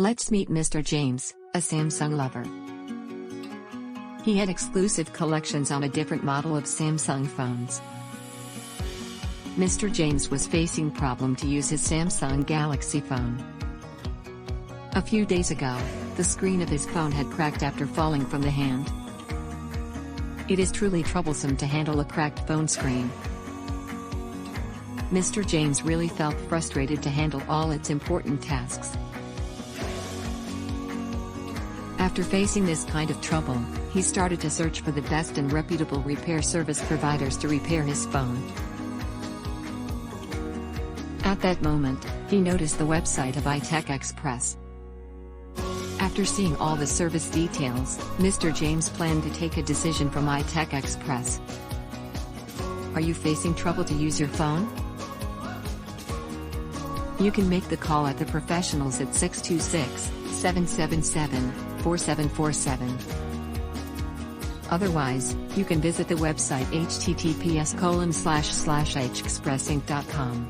Let's meet Mr. James, a Samsung lover. He had exclusive collections on a different model of Samsung phones. Mr. James was facing problem to use his Samsung Galaxy phone. A few days ago, the screen of his phone had cracked after falling from the hand. It is truly troublesome to handle a cracked phone screen. Mr. James really felt frustrated to handle all its important tasks. After facing this kind of trouble, he started to search for the best and reputable repair service providers to repair his phone. At that moment, he noticed the website of iTech Xpress. After seeing all the service details, Mr. James planned to take a decision from iTech Xpress. Are you facing trouble to use your phone? You can make the call at the professionals at 626-777-4747. Otherwise, you can visit the website https://xpressinc.com.